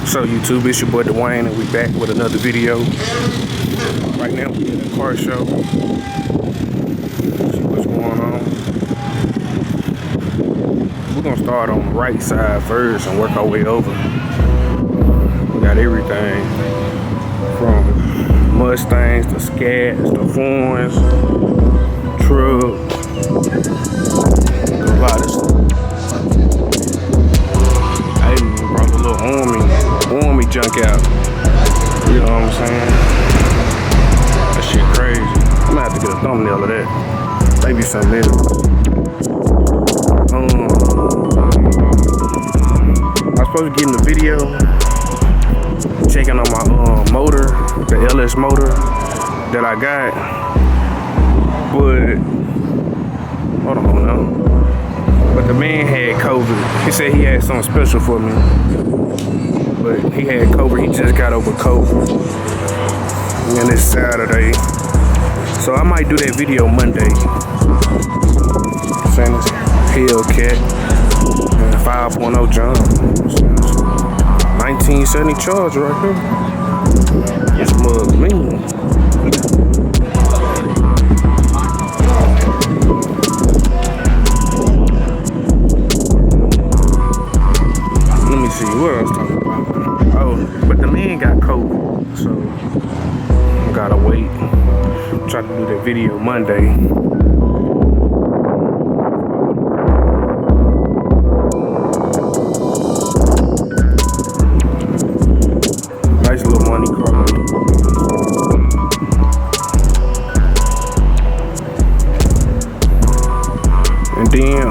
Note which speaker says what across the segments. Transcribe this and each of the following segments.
Speaker 1: So YouTube, it's your boy Dewayne, and we back with another video. Right now we in a car show. See what's going on. We're gonna start on the right side first and work our way over. We got everything from Mustangs to Scats to Forns, trucks, a lot of stuff. I even brought a little army junk out. You know what I'm saying? That shit crazy. I'm gonna have to get a thumbnail of that. Maybe something else. I was supposed to get in the video checking on my motor, the LS motor that I got. But hold on now. But the man had COVID. He said he had something special for me. But he had COVID. He just got over COVID. And it's Saturday. So I might do that video Monday. Saying it's Hellcat and 5.0 John. 1970 Charge right here. This mug mean. Let me see, what I was talking about? Oh, but the man got COVID, so I gotta wait. Try to do that video Monday. Nice little money car. And then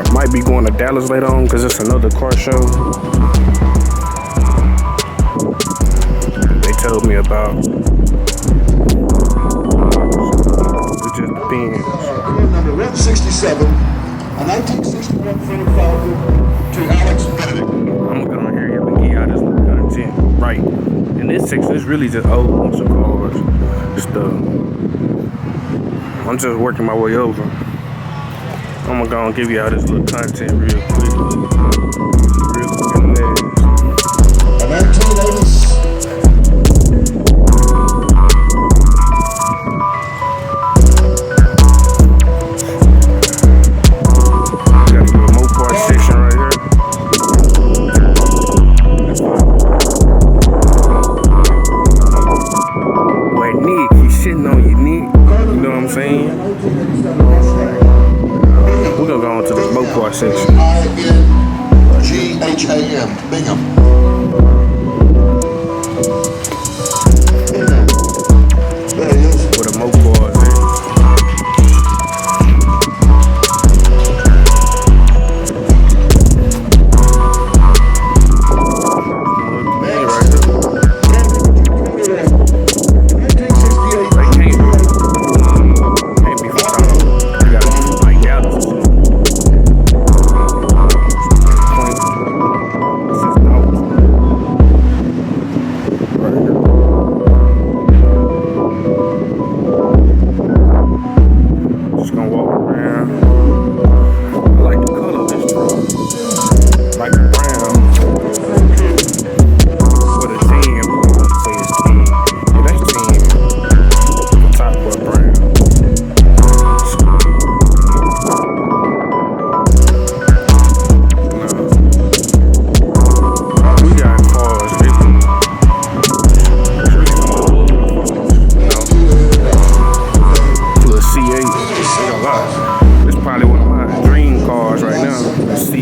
Speaker 1: I might be going to Dallas later on because it's another car show they told me about. It just depends.
Speaker 2: Number Red 67, a 1961 Ford Falcon to Alex Benedict.
Speaker 1: I'm gonna hear you and give y'all this content. Right. And this section is really just old muscle cars stuff. I'm just working my way over. I'm gonna go and give y'all this little content real quick. Real quick and fast.
Speaker 2: A 1980s.
Speaker 1: Got the remote part section right here. Boy, Nick, he's shitting on you, Nick. You know what I'm saying? We're gonna go into the smoke part section.
Speaker 2: Bingham, Bingham. There he is.
Speaker 1: With a moke part there.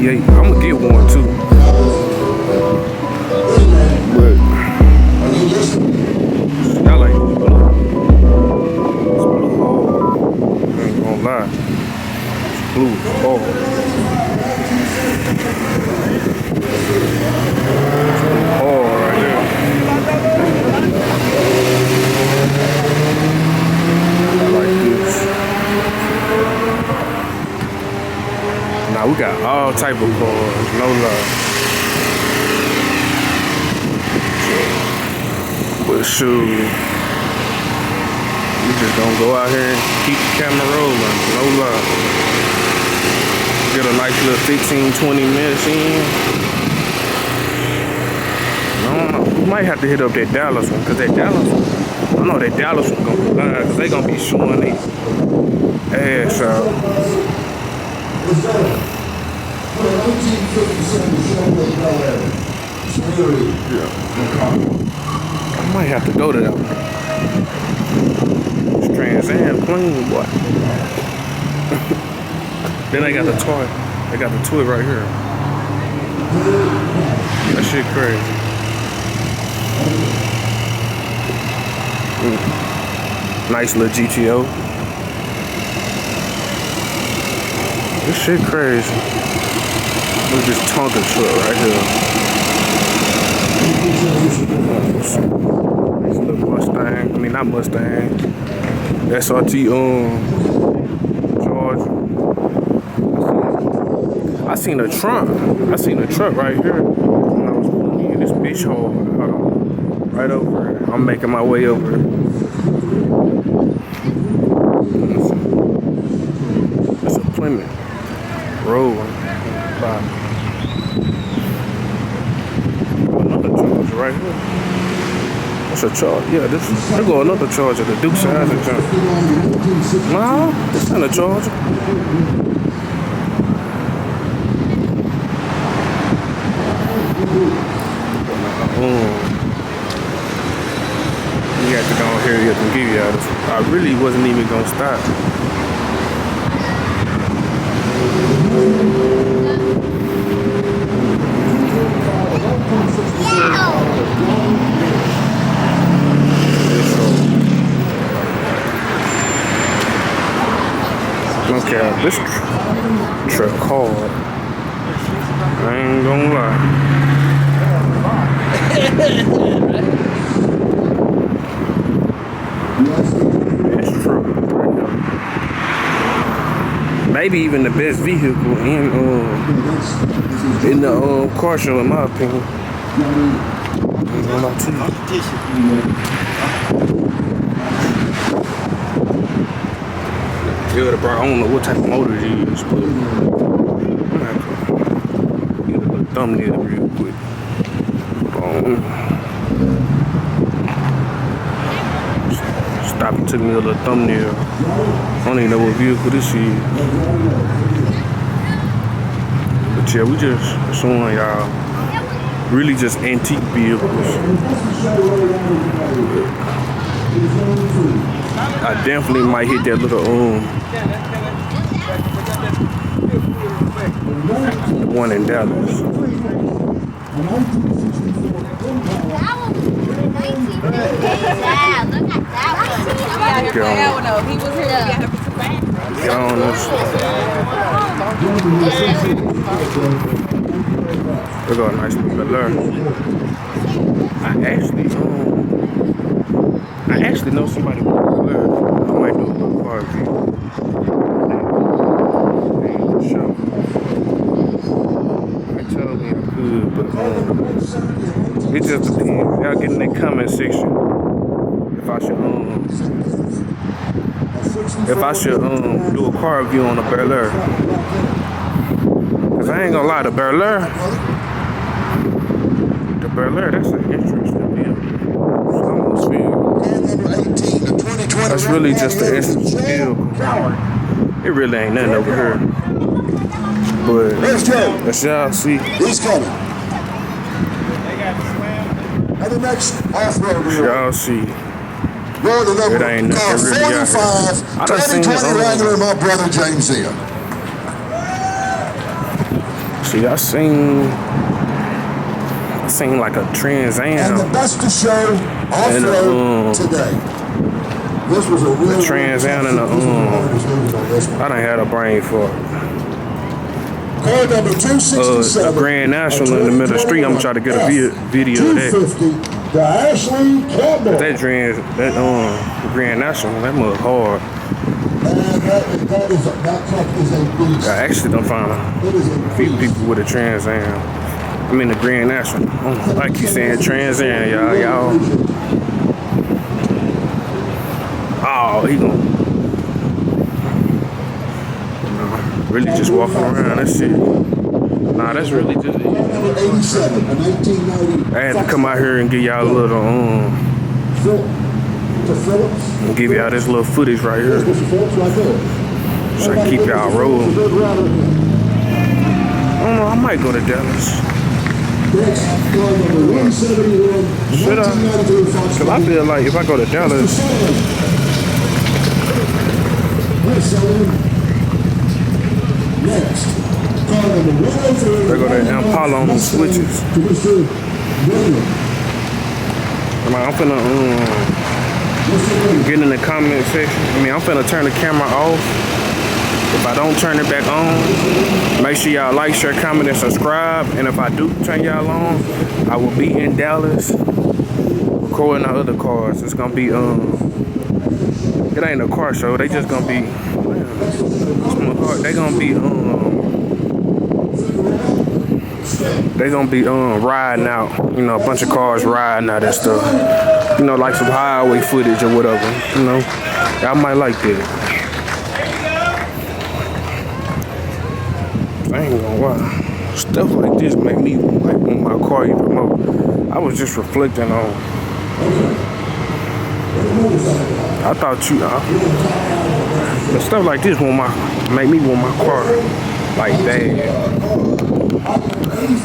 Speaker 1: I'm gonna get one too. But I like this blue. This blue hard. I ain't gonna lie. This blue is hard. This blue hard right there. I like this. Now we got all type of cars, no love. But shoot, we just gonna go out here and keep the camera rolling, no love. Get a nice little 15-20 minutes in. don't know. We might have to hit up that Dallas one, cause that Dallas one, I know that Dallas one gonna be live, cause they gonna be showing their ass out. Yeah. I might have to go to that one. It's Trans Am clean, boy. Then they got the toy. They got the toy right here. That shit crazy. Nice little GTO. This shit crazy. Look at this Tonka truck right here. Nice little Mustang. I mean, not Mustang. SRT Georgia. I seen a truck right here when I was pulling in this bitch hole. Right over. I'm making my way over. It's a Plymouth Road. Another Charger right here. What's a Charger? Yeah, there go another Charger. The Duke size of jump. Nah, this ain't a Charger. You got to go hurry up and give you out. I really wasn't even gonna stop. Okay, this truck hard. I ain't gonna lie. It's true. Maybe even the best vehicle in the car show, in my opinion. Yeah, bro, I don't know what type of motor it is, but I'm gonna have to get a little thumbnail real quick. Stop and took me a little thumbnail. I don't even know what vehicle this is. But yeah, we just showing y'all really just antique vehicles. I definitely might hit that little the one in Dallas. Get on this. Look at a nice little Bel-Air. I actually know somebody with Bel-Air. I might do a little car review. Sure. They told me I could, but it just depends. Y'all get in the comment section if I should do a car review on a Bel-Air. Cause I ain't gonna lie, the Bel-Air, that's an interesting vehicle. That's really just an interesting vehicle. It really ain't nothing over here. But as y'all see,
Speaker 2: he's coming. And the next off-road
Speaker 1: y'all see.
Speaker 2: It
Speaker 1: ain't nothing really out here. I done seen it
Speaker 2: Wrangler, my brother James Ian.
Speaker 1: See, I seen like a Trans Am.
Speaker 2: And the best to show off-road today. This was a real
Speaker 1: the Trans Am and I done had a brain for it.
Speaker 2: Car number 267.
Speaker 1: A Grand National in the middle of the street. I'm gonna try to get a video of that. That Grand National, that mug hard. I actually don't find a few people with a Trans Am. I mean the Grand National. I keep saying Trans Am, y'all. Oh, he gonna really just walking around. That shit. Nah, that's really just it.
Speaker 2: Number 87, a 1990.
Speaker 1: I had to come out here and give y'all a little and give y'all this little footage right here. So I keep y'all rolling. I don't know, I might go to Dallas. Should I? Because I feel like if I go to Dallas, they're going to Impala on the switches. I'm finna get in the comment section. I'm finna turn the camera off. If I don't turn it back on, make sure y'all like, share, comment, and subscribe. And if I do turn y'all on, I will be in Dallas recording the other cars. It's gonna be it ain't a car show. They just gonna be they gonna be riding out, a bunch of cars riding out and stuff. Like some highway footage or whatever. Y'all might like that. I ain't gonna lie. Stuff like this make me like want my car even more. I was just reflecting on. I thought but stuff like this make me want my car like bad.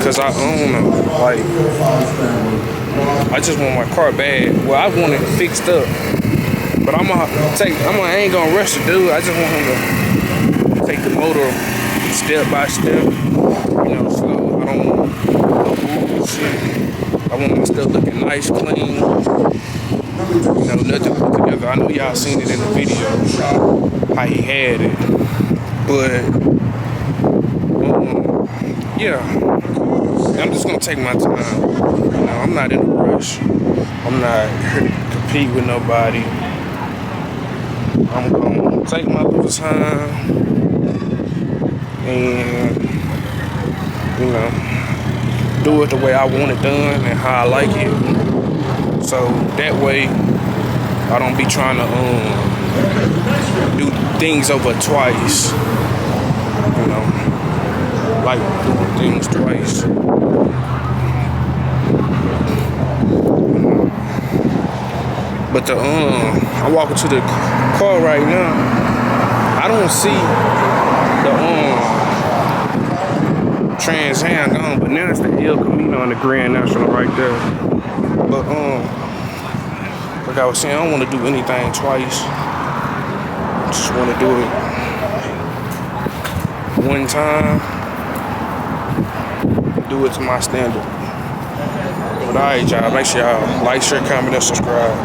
Speaker 1: Cause I don't know, like I just want my car bad. Well, I want it fixed up, but I ain't gonna rush to do it. I just want him to take the motor step by step, slow. I don't want no shit. I want my stuff looking nice, clean, nothing put together. I know y'all seen it in the video, how he had it, but yeah, I'm just gonna take my time. I'm not in a rush. I'm not here to compete with nobody. I'm gonna take my little time and do it the way I want it done and how I like it. So that way I don't be trying to do things over twice. Like doing things twice. But I'm walking to the car right now. I don't see the Trans Am gone, but now it's the El Camino on the Grand National right there. But like I was saying, I don't want to do anything twice. I just want to do it one time. Do it to my standard. But alright, y'all, make sure y'all like, share, comment, and subscribe.